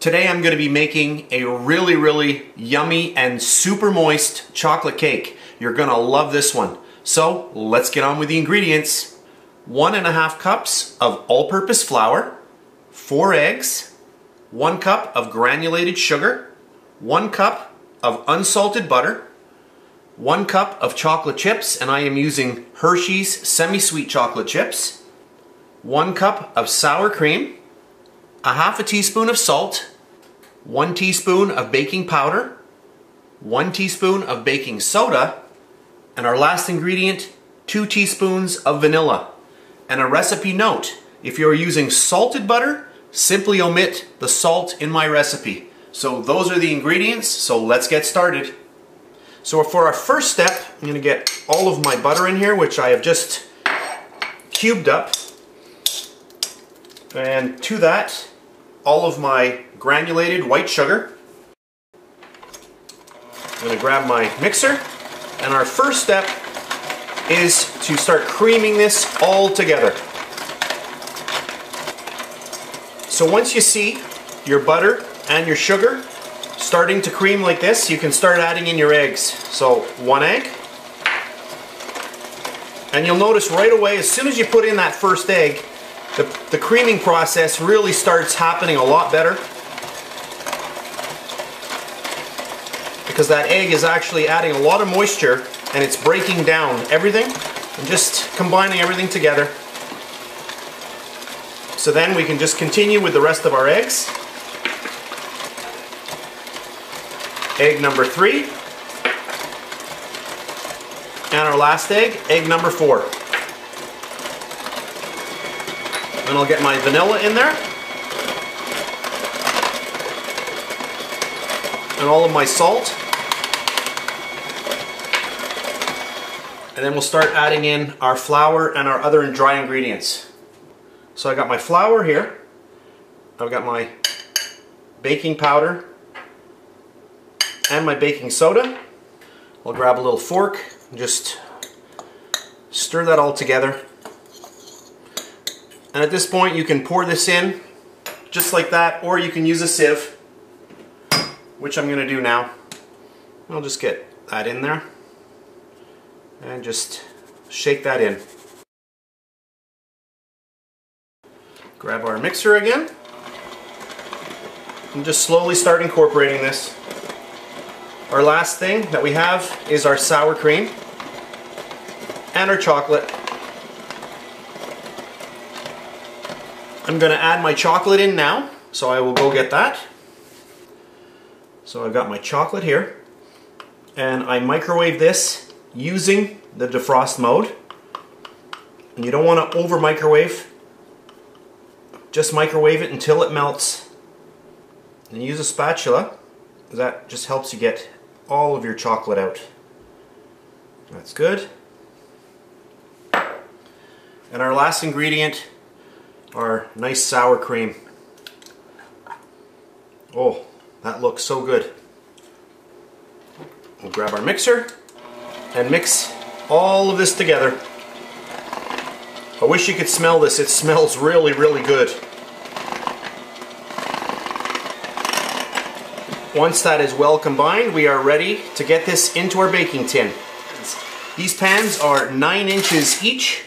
Today I'm going to be making a really yummy and super moist chocolate cake. You're going to love this one. So let's get on with the ingredients. 1.5 cups of all-purpose flour, 4 eggs, 1 cup of granulated sugar, 1 cup of unsalted butter, 1 cup of chocolate chips, and I am using Hershey's semi-sweet chocolate chips, 1 cup of sour cream, 1/2 teaspoon of salt, 1 teaspoon of baking powder, 1 teaspoon of baking soda, and our last ingredient, 2 teaspoons of vanilla. And a recipe note, if you're using salted butter, simply omit the salt in my recipe. So those are the ingredients, so let's get started. So for our first step, I'm going to get all of my butter in here, which I have just cubed up. And to that, all of my granulated white sugar. I'm going to grab my mixer, and our first step is to start creaming this all together. So once you see your butter and your sugar starting to cream like this, you can start adding in your eggs. So 1 egg, and you'll notice right away as soon as you put in that first egg, the creaming process really starts happening a lot better, because that egg is actually adding a lot of moisture and it's breaking down everything and just combining everything together. So then we can just continue with the rest of our eggs. Egg number 3, and our last egg, egg number 4. Then I'll get my vanilla in there, and all of my salt, and then we'll start adding in our flour and our other dry ingredients. So I got my flour here, I've got my baking powder and my baking soda. I'll grab a little fork and just stir that all together. And at this point you can pour this in just like that, or you can use a sieve, which I'm going to do now. I'll just get that in there and just shake that in. Grab our mixer again and just slowly start incorporating this. Our last thing that we have is our sour cream and our chocolate. I'm going to add my chocolate in now, so I will go get that. So I've got my chocolate here, and I microwave this using the defrost mode. And you don't want to over microwave, just microwave it until it melts. And use a spatula, that just helps you get all of your chocolate out. That's good. And our last ingredient, our nice sour cream. Oh, that looks so good. We'll grab our mixer and mix all of this together. I wish you could smell this. It smells really good. Once that is well combined, we are ready to get this into our baking tin. These pans are 9 inches each.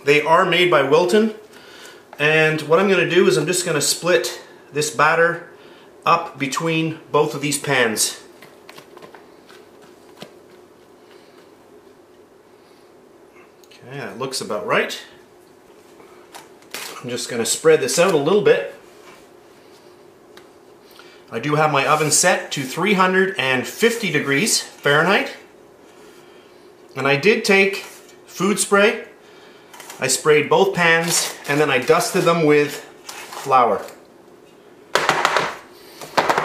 They are made by Wilton. And what I'm going to do is I'm just going to split this batter up between both of these pans. Okay, that looks about right. I'm just going to spread this out a little bit. I do have my oven set to 350 degrees Fahrenheit. And I did take food spray. I sprayed both pans and then I dusted them with flour.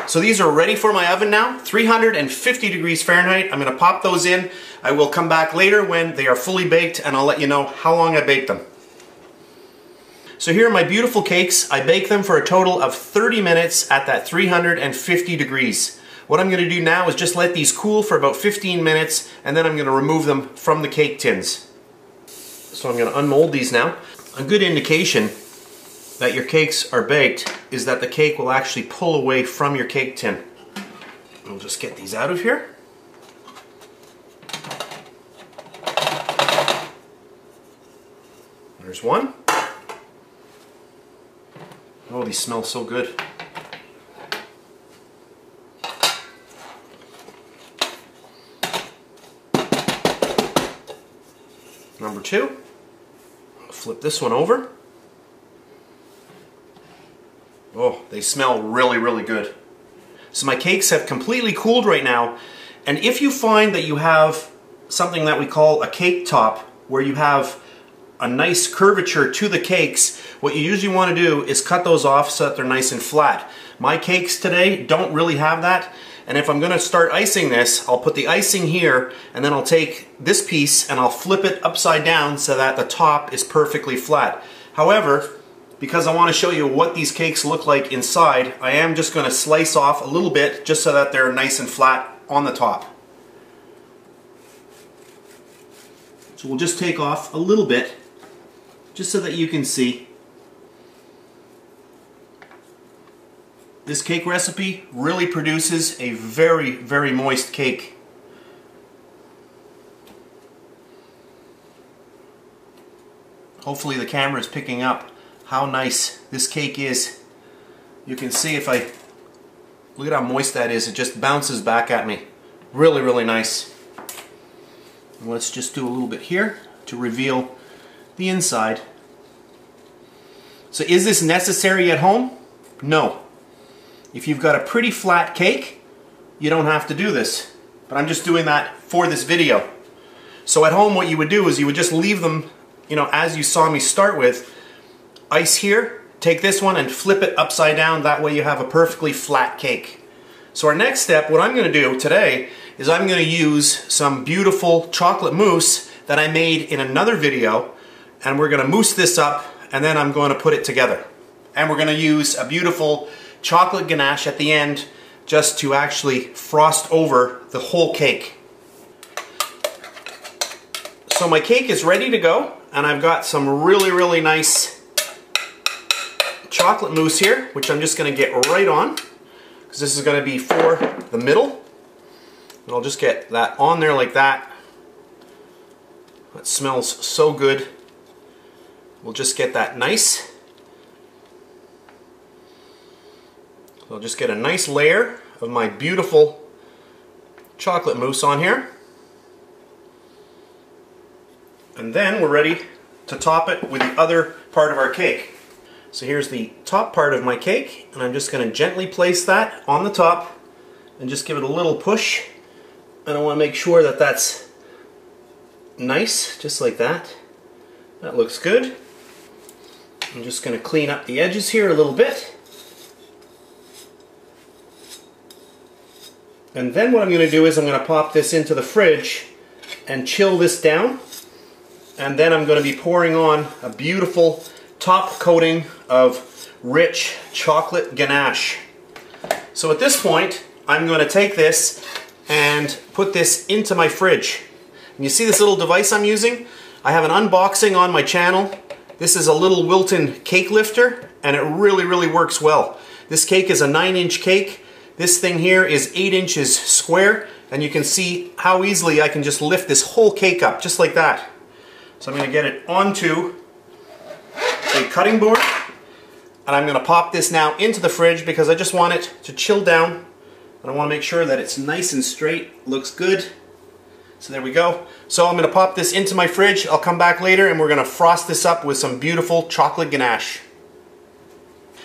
So these are ready for my oven now, 350 degrees Fahrenheit. I'm going to pop those in. I will come back later when they are fully baked and I'll let you know how long I baked them. So here are my beautiful cakes. I baked them for a total of 30 minutes at that 350 degrees. What I'm going to do now is just let these cool for about 15 minutes and then I'm going to remove them from the cake tins. So I'm going to unmold these now. A good indication that your cakes are baked is that the cake will actually pull away from your cake tin. We'll just get these out of here. There's one. Oh, these smell so good. Number two. Flip this one over. Oh, they smell really, really good. So my cakes have completely cooled right now, and if you find that you have something that we call a cake top, where you have a nice curvature to the cakes, what you usually want to do is cut those off so that they're nice and flat. My cakes today don't really have that, and if I'm going to start icing this, I'll put the icing here, and then I'll take this piece and I'll flip it upside down so that the top is perfectly flat. However, because I want to show you what these cakes look like inside, I am just going to slice off a little bit just so that they're nice and flat on the top. So we'll just take off a little bit just so that you can see. This cake recipe really produces a very, very moist cake. Hopefully the camera is picking up how nice this cake is. You can see if I look at how moist that is, it just bounces back at me. Really, really nice. And let's just do a little bit here to reveal the inside. So is this necessary at home? No. If you've got a pretty flat cake, you don't have to do this. But I'm just doing that for this video. So at home what you would do is you would just leave them, you know, as you saw me start with. Ice here, take this one and flip it upside down, that way you have a perfectly flat cake. So our next step, what I'm going to do today, is I'm going to use some beautiful chocolate mousse that I made in another video, and we're going to mousse this up, and then I'm going to put it together. And we're going to use a beautiful chocolate ganache at the end just to actually frost over the whole cake. So my cake is ready to go, and I've got some really, really nice chocolate mousse here, which I'm just going to get right on, because this is going to be for the middle. And I'll just get that on there like that. That smells so good. We'll just get that nice. So I'll just get a nice layer of my beautiful chocolate mousse on here. And then we're ready to top it with the other part of our cake. So here's the top part of my cake, and I'm just going to gently place that on the top and just give it a little push. And I want to make sure that that's nice, just like that. That looks good. I'm just going to clean up the edges here a little bit. And then what I'm going to do is I'm going to pop this into the fridge and chill this down. And then I'm going to be pouring on a beautiful top coating of rich chocolate ganache. So at this point, I'm going to take this and put this into my fridge. And you see this little device I'm using? I have an unboxing on my channel. This is a little Wilton cake lifter, and it really, really works well. This cake is a 9-inch cake. This thing here is 8 inches square, and you can see how easily I can just lift this whole cake up, just like that. So I'm going to get it onto a cutting board, and I'm going to pop this now into the fridge because I just want it to chill down, and I want to make sure that it's nice and straight, looks good. So there we go. So I'm going to pop this into my fridge. I'll come back later and we're going to frost this up with some beautiful chocolate ganache.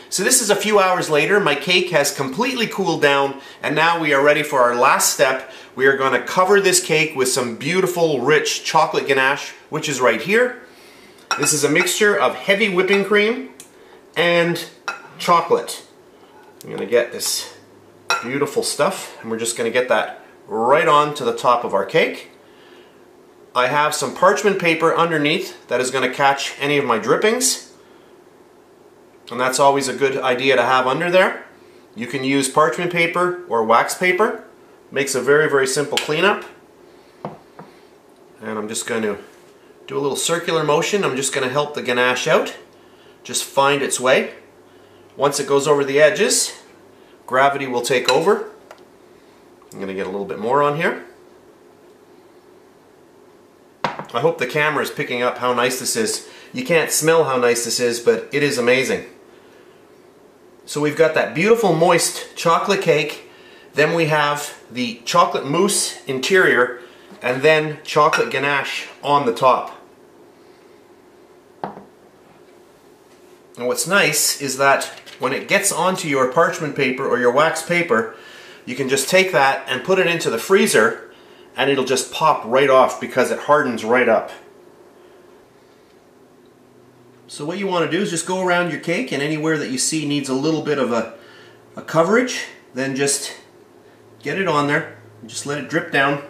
So this is a few hours later. My cake has completely cooled down, and now we are ready for our last step. We are going to cover this cake with some beautiful rich chocolate ganache, which is right here. This is a mixture of heavy whipping cream and chocolate. I'm going to get this beautiful stuff, and we're just going to get that right on to the top of our cake. I have some parchment paper underneath that is going to catch any of my drippings, and that's always a good idea to have under there. You can use parchment paper or wax paper. Makes a very, very simple cleanup. And I'm just going to do a little circular motion. I'm just going to help the ganache out. just find its way. Once it goes over the edges, gravity will take over. I'm going to get a little bit more on here. I hope the camera is picking up how nice this is. You can't smell how nice this is, but it is amazing. So we've got that beautiful moist chocolate cake, then we have the chocolate mousse interior, and then chocolate ganache on the top. And what's nice is that when it gets onto your parchment paper or your wax paper, you can just take that and put it into the freezer and it'll just pop right off because it hardens right up. So what you want to do is just go around your cake, and anywhere that you see needs a little bit of a coverage, then just get it on there and just let it drip down.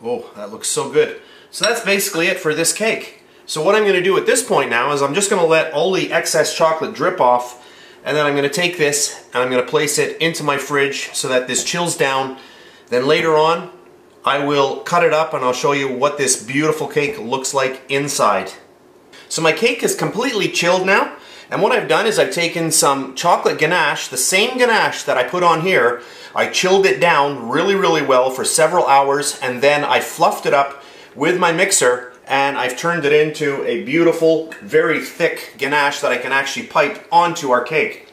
Oh, that looks so good. So that's basically it for this cake. So what I'm going to do at this point now is I'm just going to let all the excess chocolate drip off, and then I'm going to take this and I'm going to place it into my fridge so that this chills down. Then later on I will cut it up and I'll show you what this beautiful cake looks like inside. So my cake is completely chilled now, and what I've done is I've taken some chocolate ganache, the same ganache that I put on here. I chilled it down really well for several hours, and then I fluffed it up with my mixer and I've turned it into a beautiful, very thick ganache that I can actually pipe onto our cake.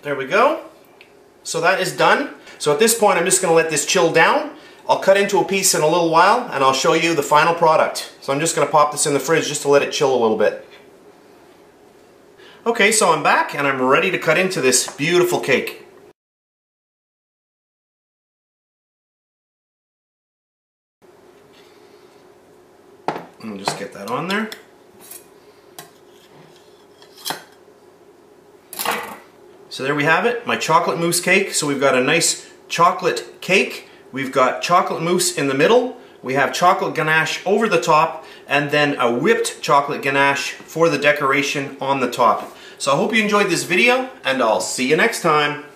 There we go. So that is done. So at this point I'm just going to let this chill down. I'll cut into a piece in a little while and I'll show you the final product. So I'm just going to pop this in the fridge just to let it chill a little bit. Okay, so I'm back and I'm ready to cut into this beautiful cake. And just get that on there. So there we have it, my chocolate mousse cake. So we've got a nice chocolate cake, we've got chocolate mousse in the middle, we have chocolate ganache over the top, and then a whipped chocolate ganache for the decoration on the top. So I hope you enjoyed this video, and I'll see you next time.